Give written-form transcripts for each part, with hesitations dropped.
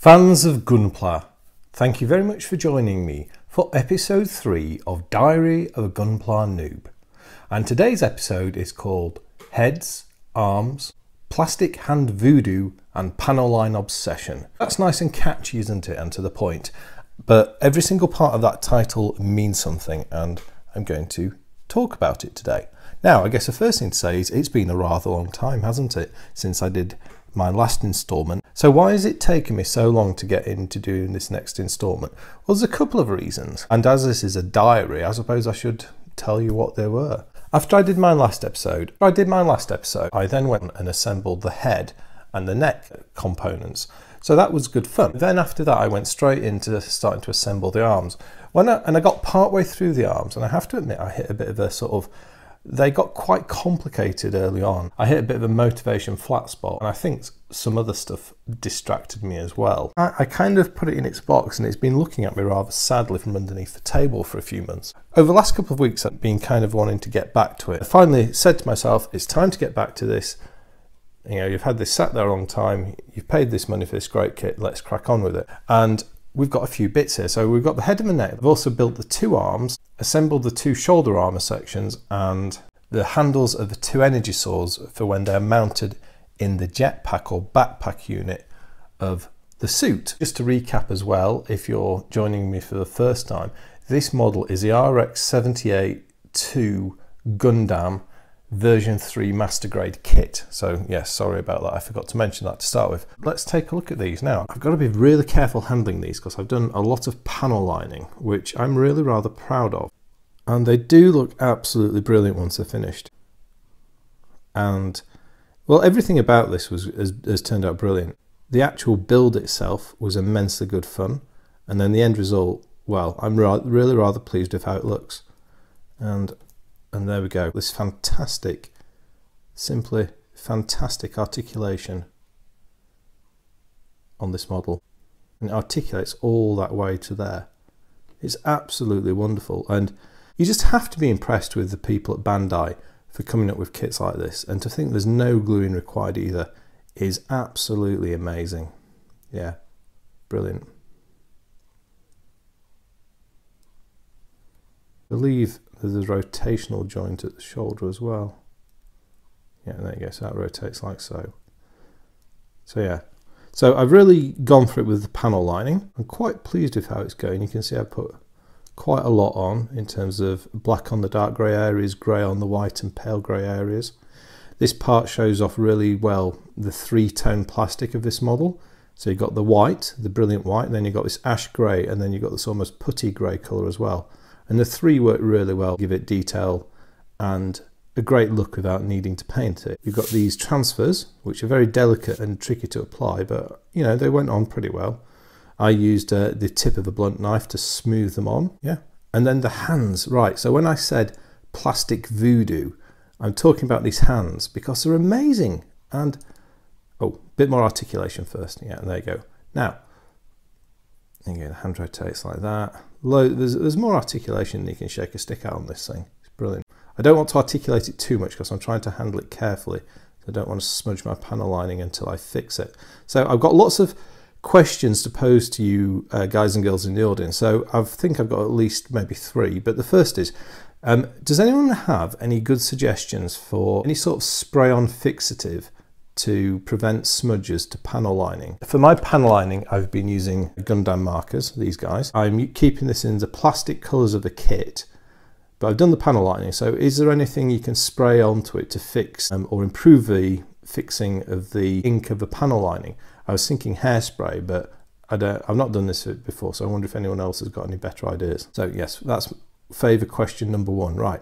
Fans of Gunpla, thank you very much for joining me for episode 3 of Diary of a Gunpla Noob. And today's episode is called Heads, Arms, Plastic Hand Voodoo and Panel Line Obsession. That's nice and catchy, isn't it, and to the point. But every single part of that title means something, and I'm going to talk about it today. Now, I guess the first thing to say is it's been a rather long time, hasn't it, since I did my last instalment. So why has it taken me so long to get into doing this next instalment? Well, there's a couple of reasons. And as this is a diary, I suppose I should tell you what they were. After I did my last episode, I then went and assembled the head and the neck components. So that was good fun. Then after that, I went straight into starting to assemble the arms. And I got part way through the arms, and I have to admit, I hit a bit of a sort of, they got quite complicated early on. I hit a bit of a motivation flat spot, and I think some other stuff distracted me as well. I kind of put it in its box, and it's been looking at me rather sadly from underneath the table for a few months. Over the last couple of weeks, I've been kind of wanting to get back to it. I finally said to myself, it's time to get back to this. You know, you've had this sat there a long time, you've paid this money for this great kit, let's crack on with it. And we've got a few bits here. So we've got the head and the neck. I've also built the two arms, assembled the two shoulder armor sections, and the handles of the two energy saws for when they're mounted in the jetpack or backpack unit of the suit. Just to recap as well, if you're joining me for the first time, this model is the RX-78-2 Gundam version 3 master grade kit. So yes, sorry about that, I forgot to mention that to start with. Let's take a look at these now. I've got to be really careful handling these because I've done a lot of panel lining, which I'm really rather proud of. And they do look absolutely brilliant once they're finished. And well, everything about this has turned out brilliant. The actual build itself was immensely good fun, and then the end result, well, I'm really rather pleased with how it looks. And there we go, this fantastic, simply fantastic articulation on this model. And it articulates all that way to there. It's absolutely wonderful, and you just have to be impressed with the people at Bandai for coming up with kits like this, and to think there's no gluing required either is absolutely amazing. Yeah, brilliant. I believe there's a rotational joint at the shoulder as well. Yeah, there you go, so that rotates like so. So yeah, so I've really gone for it with the panel lining. I'm quite pleased with how it's going. You can see I put quite a lot on in terms of black on the dark grey areas, grey on the white and pale grey areas. This part shows off really well the three-tone plastic of this model. So you've got the white, the brilliant white, and then you've got this ash grey, and then you've got this almost putty grey colour as well. And the three work really well, give it detail and a great look without needing to paint it. You've got these transfers, which are very delicate and tricky to apply, but you know, they went on pretty well. I used the tip of a blunt knife to smooth them on, yeah. And then the hands, right, so when I said plastic voodoo, I'm talking about these hands because they're amazing. And, oh, a bit more articulation first, yeah, there you go. Now, again, the hand rotates like that. There's more articulation than you can shake a stick out on this thing. It's brilliant. I don't want to articulate it too much because I'm trying to handle it carefully. I don't want to smudge my panel lining until I fix it. So I've got lots of questions to pose to you guys and girls in the audience. So I think I've got at least maybe 3, but the first is, does anyone have any good suggestions for any sort of spray-on fixative to prevent smudges to panel lining? For my panel lining, I've been using Gundam markers, these guys. I'm keeping this in the plastic colours of the kit, but I've done the panel lining. So is there anything you can spray onto it to fix or improve the fixing of the ink of the panel lining? I was thinking hairspray, but I've not done this before, so I wonder if anyone else has got any better ideas. So yes, that's favourite question number 1. Right,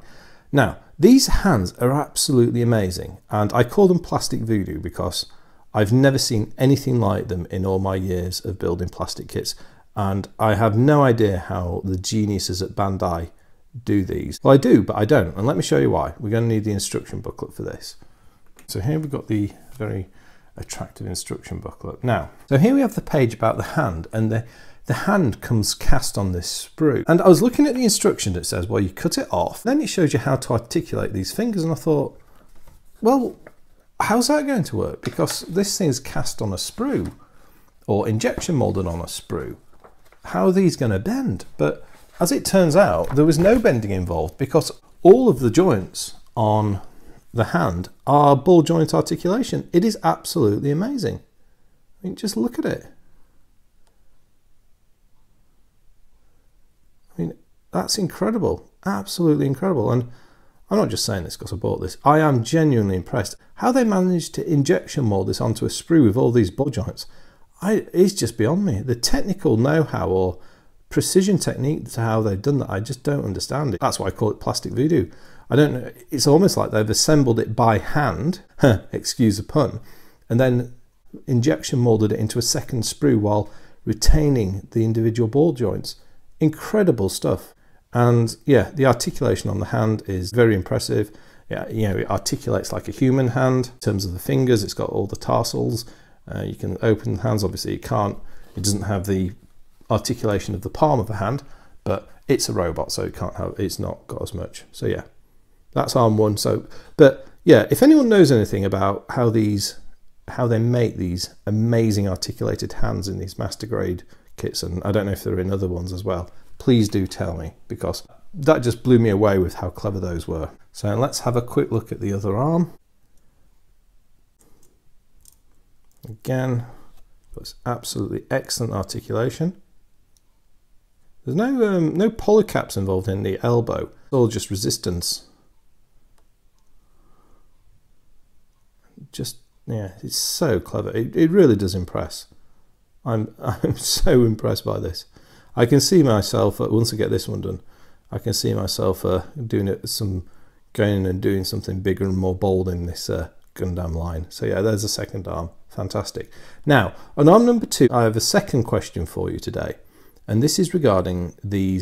now these hands are absolutely amazing, and I call them plastic voodoo because I've never seen anything like them in all my years of building plastic kits, and I have no idea how the geniuses at Bandai do these. Well, I do, but I don't, and let me show you why. We're going to need the instruction booklet for this. So here we've got the very attractive instruction booklet. Now, so here we have the page about the hand, and the hand comes cast on this sprue. And I was looking at the instruction that says, well, you cut it off, then it shows you how to articulate these fingers, and I thought, well, how's that going to work? Because this thing's cast on a sprue. or injection molded on a sprue, how are these going to bend? But as it turns out, there was no bending involved because all of the joints on the hand are ball joint articulation. It is absolutely amazing. I mean, just look at it. I mean, that's incredible, absolutely incredible. And I'm not just saying this because I bought this. I am genuinely impressed. How they managed to injection mold this onto a sprue with all these ball joints, it's just beyond me. The technical know-how or precision technique to how they've done that, I just don't understand it. That's why I call it plastic voodoo. I don't know. It's almost like they've assembled it by hand, excuse the pun, and then injection molded it into a second sprue while retaining the individual ball joints. Incredible stuff. And yeah, the articulation on the hand is very impressive. Yeah, you know, it articulates like a human hand in terms of the fingers. It's got all the tarsals. You can open the hands. Obviously, it doesn't have the articulation of the palm of a hand, but it's a robot, so it's not got as much. So yeah, that's arm one. So, but yeah, if anyone knows anything about how they make these amazing articulated hands in these master grade kits, and I don't know if they're in other ones as well, please do tell me, because that just blew me away with how clever those were. So let's have a quick look at the other arm. Again, it's absolutely excellent articulation. There's no polycaps involved in the elbow. It's all just resistance. Just, yeah, it's so clever. It really does impress. I'm so impressed by this. I can see myself, once I get this one done, I can see myself going in and doing something bigger and more bold in this Gundam line. So yeah, there's a second arm. Fantastic. Now, on arm number 2, I have a second question for you today. And this is regarding the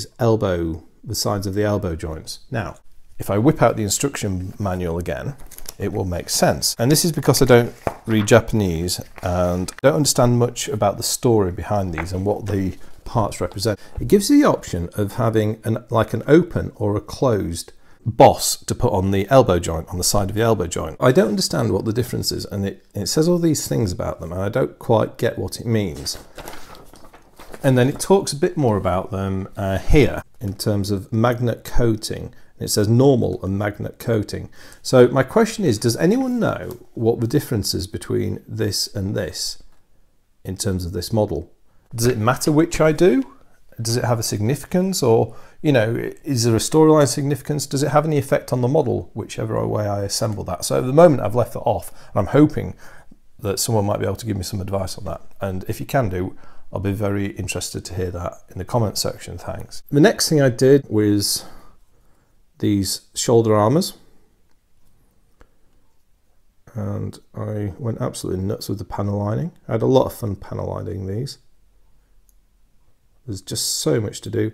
sides of the elbow joints. Now, if I whip out the instruction manual again, it will make sense. And this is because I don't read Japanese and don't understand much about the story behind these and what the parts represent. It gives you the option of having like an open or a closed boss to put on the elbow joint, on the side of the elbow joint. I don't understand what the difference is, and it says all these things about them, and I don't quite get what it means. And then it talks a bit more about them here in terms of magnet coating. It says normal and magnet coating. So my question is, does anyone know what the difference is between this and this in terms of this model? Does it matter which I do? Does it have a significance, or, you know, is there a storyline significance? Does it have any effect on the model, whichever way I assemble that? So at the moment I've left it off, and I'm hoping that someone might be able to give me some advice on that. And if you can do, I'll be very interested to hear that in the comment section. Thanks. The next thing I did was these shoulder armors, and I went absolutely nuts with the panel lining. I had a lot of fun panel lining these. There's just so much to do.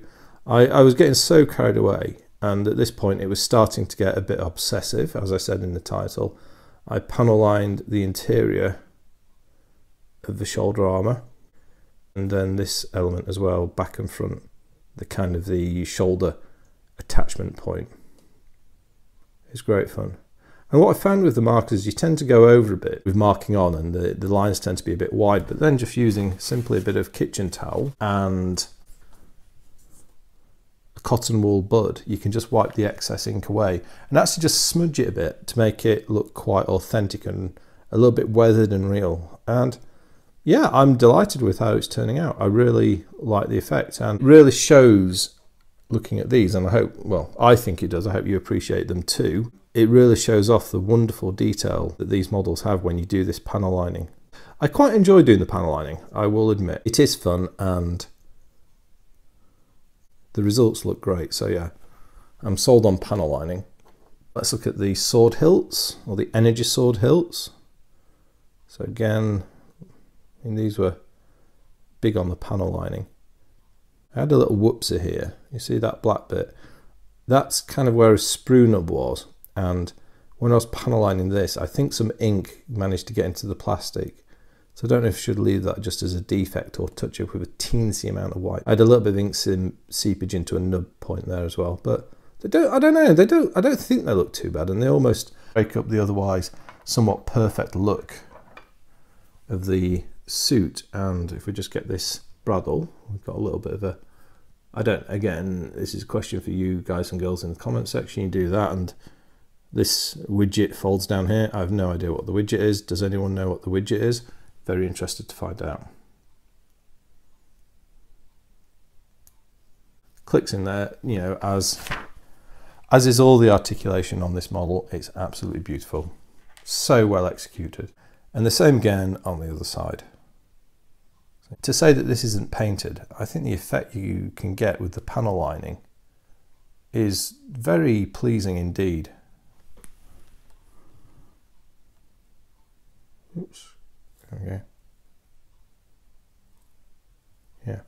I was getting so carried away, and at this point it was starting to get a bit obsessive. As I said in the title, I panel lined the interior of the shoulder armor, and then this element as well, back and front, the shoulder attachment point. It's great fun. And what I found with the markers, you tend to go over a bit with marking on, and the lines tend to be a bit wide, but then just using simply a bit of kitchen towel and a cotton wool bud, you can just wipe the excess ink away and actually just smudge it a bit to make it look quite authentic and a little bit weathered and real. And yeah, I'm delighted with how it's turning out. I really like the effect, and it really shows looking at these, and I hope, well, I think it does. I hope you appreciate them too. It really shows off the wonderful detail that these models have when you do this panel lining. I quite enjoy doing the panel lining, I will admit. It is fun, and the results look great. So yeah, I'm sold on panel lining. Let's look at the sword hilts, or the energy sword hilts. So again, I mean, these were big on the panel lining. I had a little whoopsie here. You see that black bit? That's kind of where a sprue nub was. And when I was panel lining this, I think some ink managed to get into the plastic. So I don't know if I should leave that just as a defect or touch up with a teensy amount of white. I had a little bit of ink seepage into a nub point there as well. But I don't think they look too bad, and they almost break up the otherwise somewhat perfect look of the suit, and if we just get this bradawl, we've got a little bit of a, again, this is a question for you guys and girls in the comment section. You do that, and this widget folds down here. I have no idea what the widget is. Does anyone know what the widget is? Very interested to find out. Clicks in there, you know, as is all the articulation on this model. It's absolutely beautiful. So well executed. And the same again on the other side. To say that this isn't painted, I think the effect you can get with the panel lining is very pleasing indeed. Oops. Okay. Yeah.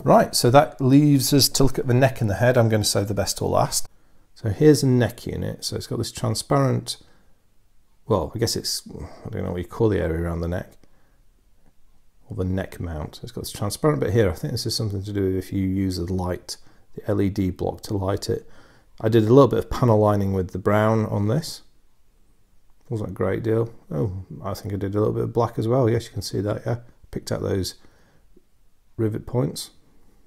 Right, so that leaves us to look at the neck and the head. I'm going to save the best till last. So here's a neck unit. So it's got this transparent, well, I guess it's, I don't know what you call the area around the neck, or the neck mount. So it's got this transparent bit here. I think this is something to do with if you use the light, the LED block to light it. I did a little bit of panel lining with the brown on this. Wasn't a great deal. Oh, I think I did a little bit of black as well. Yes, you can see that, yeah. Picked out those rivet points.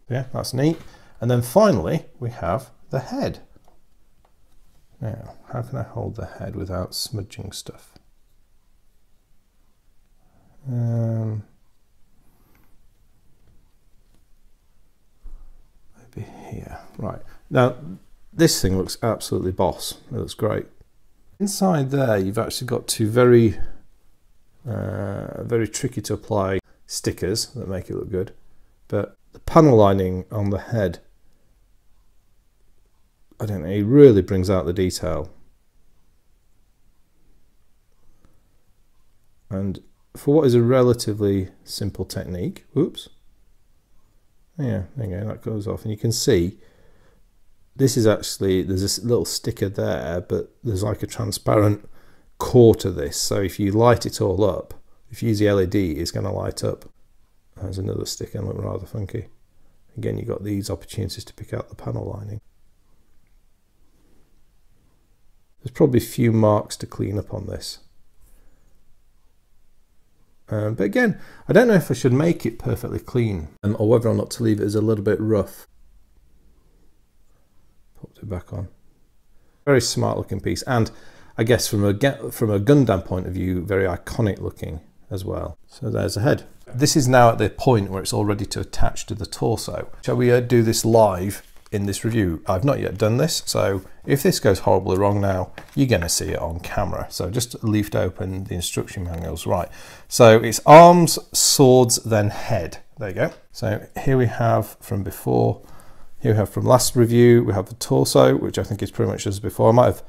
Yeah, that's neat. And then finally, we have the head. Now, how can I hold the head without smudging stuff? Maybe here. Right. Now, this thing looks absolutely boss. It looks great. Inside there, you've actually got two very tricky to apply stickers that make it look good. But the panel lining on the head, I don't know, it really brings out the detail. And for what is a relatively simple technique, whoops, yeah, there you go, that goes off. And you can see, this is actually, there's this little sticker there, but there's like a transparent core to this. So if you light it all up, if you use the LED, it's going to light up. There's another sticker and look rather funky. Again, you've got these opportunities to pick out the panel lining. There's probably a few marks to clean up on this. But again, I don't know if I should make it perfectly clean or whether or not to leave it as a little bit rough. Popped it back on. Very smart looking piece, and I guess from a Gundam point of view, very iconic looking as well. So there's the head. This is now at the point where it's all ready to attach to the torso. Shall we do this live in this review? I've not yet done this, so if this goes horribly wrong now, you're going to see it on camera. So just leafed open the instruction manuals. Right, so it's arms, swords, then head. There you go. So here we have from before, here we have from last review, we have the torso, which I think is pretty much as before. I might have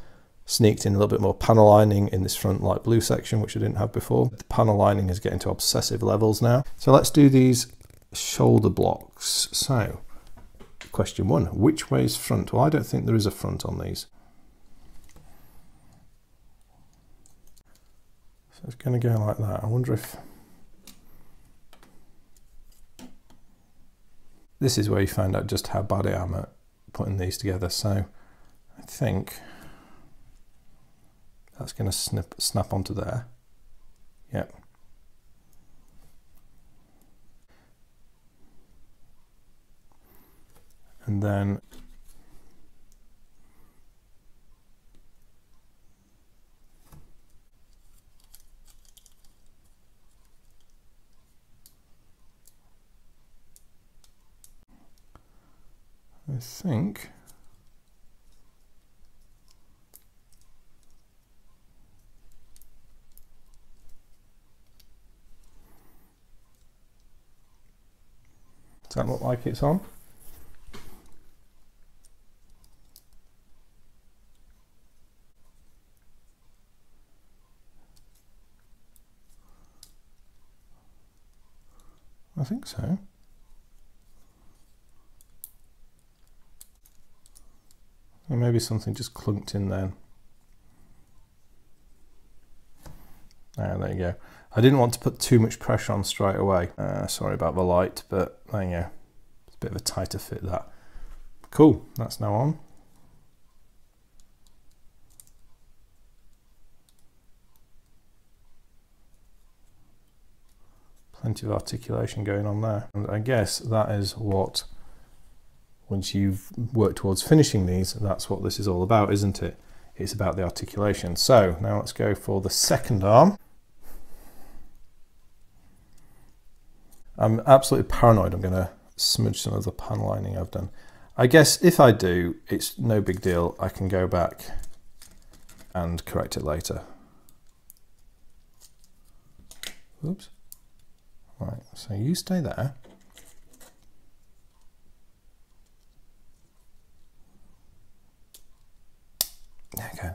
sneaked in a little bit more panel lining in this front light blue section, which I didn't have before. The panel lining is getting to obsessive levels now. So let's do these shoulder blocks. So question one, which way is front? Well, I don't think there is a front on these. So it's going to go like that. I wonder if this is where you find out just how bad I am at putting these together. So I think that's going to snap onto there. Yep. And then I think does that look like it's on? I think so. Or maybe something just clunked in there. Ah, there you go. I didn't want to put too much pressure on straight away. Sorry about the light, but there you go. It's a bit of a tighter fit that. Cool, that's now on. Plenty of articulation going on there. And I guess that is what, once you've worked towards finishing these, that's what this is all about, isn't it? It's about the articulation. So now let's go for the second arm. I'm absolutely paranoid I'm going to smudge some of the panel lining I've done. I guess if I do, it's no big deal. I can go back and correct it later. Oops. Right, so you stay there. There you go.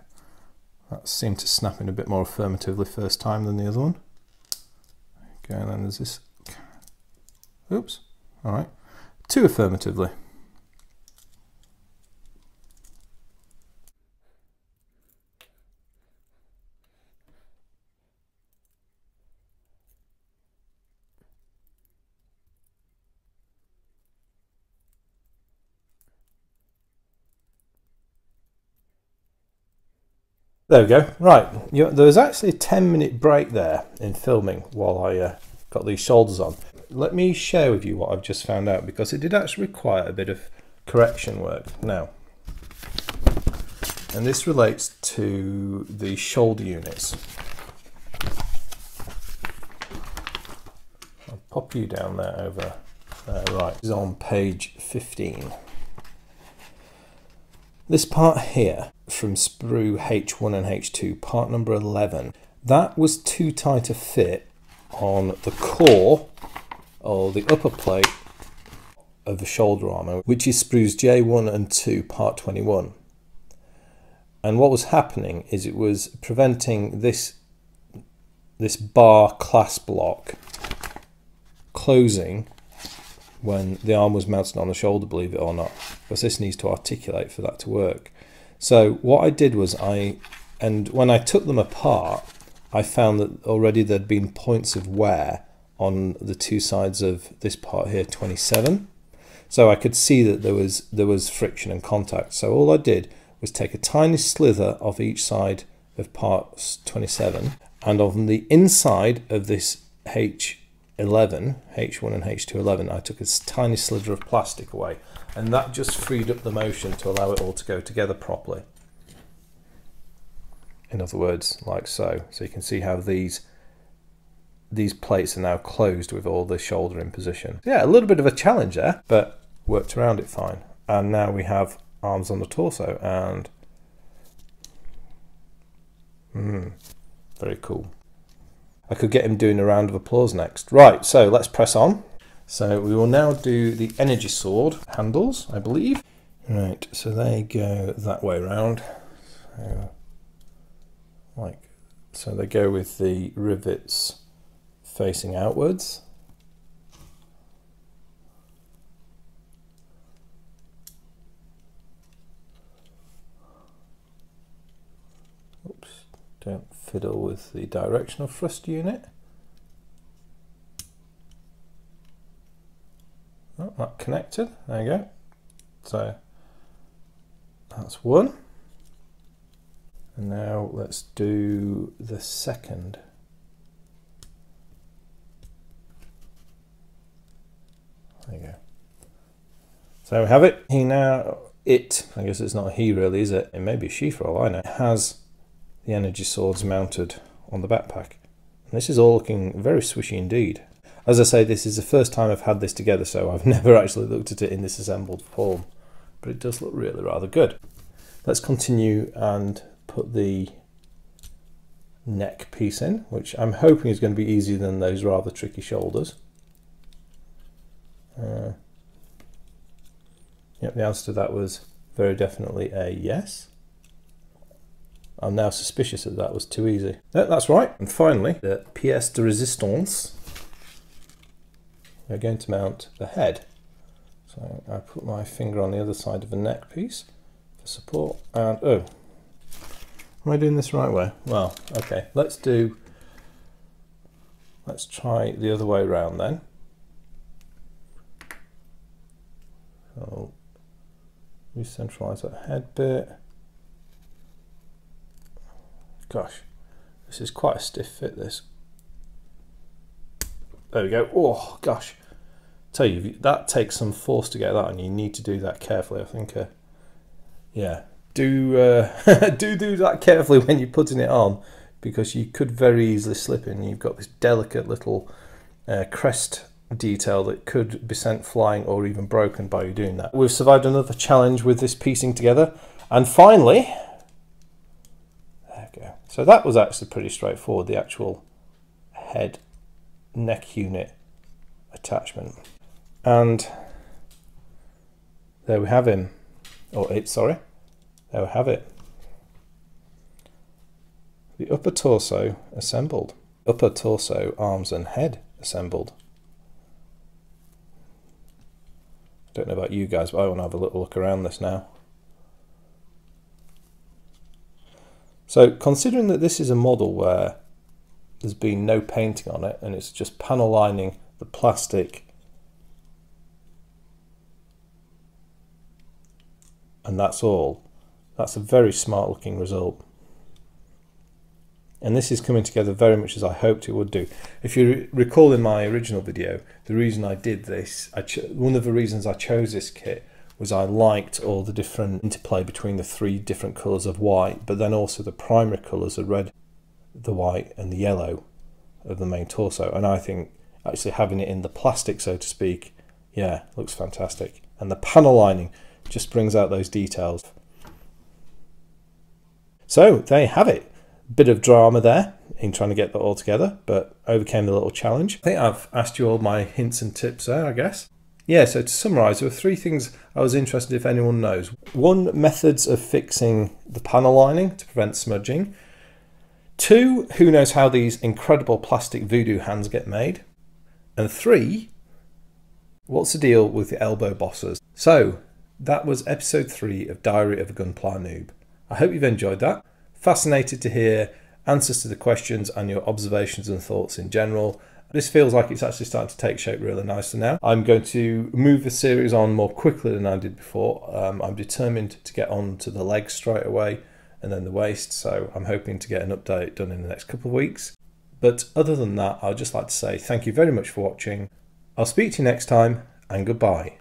That seemed to snap in a bit more affirmatively first time than the other one. Okay, and then there's this. Oops. All right. Too affirmatively. There we go. Right, there was actually a 10-minute break there in filming while I got these shoulders on. Let me share with you what I've just found out, because it did actually require a bit of correction work now. And this relates to the shoulder units. I'll pop you down there over there. Right, this is on page 15. This part here, from sprue H1 and H2, part number 11, that was too tight a fit on the core or the upper plate of the shoulder armour, which is sprues J1 and 2, part 21. And what was happening is it was preventing this bar clasp lock closing when the arm was mounted on the shoulder, believe it or not, because this needs to articulate for that to work. So what I did was when I took them apart, I found that already there'd been points of wear on the two sides of this part here, 27. So I could see that there was friction and contact. So all I did was take a tiny slither of each side of part 27, and on the inside of this H1 and H2 11, I took a tiny slither of plastic away, and that just freed up the motion to allow it all to go together properly. In other words, like so. So you can see how these plates are now closed with all the shoulder in position. Yeah, a little bit of a challenge there, but worked around it fine. And now we have arms on the torso, and very cool. I could get him doing a round of applause next. Right, so let's press on. So we will now do the energy sword handles, I believe. Right, so they go that way round. So they go with the rivets facing outwards. Oops, don't fiddle with the directional thrust unit. Oh, that connected, there you go. So that's one. And now let's do the second. There you go. So we have it. I guess it's not a he really, is it? It may be a she for all I know. It has the energy swords mounted on the backpack. And this is all looking very swishy indeed. As I say, this is the first time I've had this together, so I've never actually looked at it in this assembled form. But it does look really rather good. Let's continue and put the neck piece in, which I'm hoping is going to be easier than those rather tricky shoulders. Yep, the answer to that was very definitely a yes. I'm now suspicious that was too easy. No, that's right. And finally, the pièce de résistance. We're going to mount the head. So I put my finger on the other side of the neck piece for support, and oh, am I doing this the right way? Well, okay, let's try the other way around then. So recentralize that head bit. Gosh, this is quite a stiff fit, this. There we go. Oh gosh, tell you, that takes some force to get that on. You need to do that carefully, I think. Yeah, do do that carefully when you're putting it on, because you could very easily slip in. You've got this delicate little crest detail that could be sent flying or even broken by you doing that. We've survived another challenge with this piecing together, and finally, there we go. So that was actually pretty straightforward, the actual head neck unit attachment. And there we have him, or it, sorry, there we have it. The upper torso assembled. Upper torso, arms and head assembled. Don't know about you guys, but I want to have a little look around this now. So considering that this is a model where there's been no painting on it and it's just panel lining the plastic, and that's all, that's a very smart looking result. And this is coming together very much as I hoped it would do. If you recall in my original video, the reason I did this, one of the reasons I chose this kit was I liked all the different interplay between the 3 different colours of white, but then also the primary colours, the red, the white and the yellow of the main torso. And I think actually having it in the plastic, so to speak, yeah, looks fantastic. And the panel lining just brings out those details. So there you have it. Bit of drama there in trying to get that all together, but overcame the little challenge. I think I've asked you all my hints and tips there, I guess. Yeah, so to summarise, there were 3 things I was interested if anyone knows. 1, methods of fixing the panel lining to prevent smudging. 2, who knows how these incredible plastic voodoo hands get made. And 3, what's the deal with the elbow bosses? So that was episode 3 of Diary of a Gunpla Noob. I hope you've enjoyed that. Fascinated to hear answers to the questions and your observations and thoughts in general. This feels like it's actually starting to take shape really nicely now. I'm going to move the series on more quickly than I did before. I'm determined to get on to the legs straight away and then the waist, so I'm hoping to get an update done in the next couple of weeks. But other than that, I'd just like to say thank you very much for watching. I'll speak to you next time, and goodbye.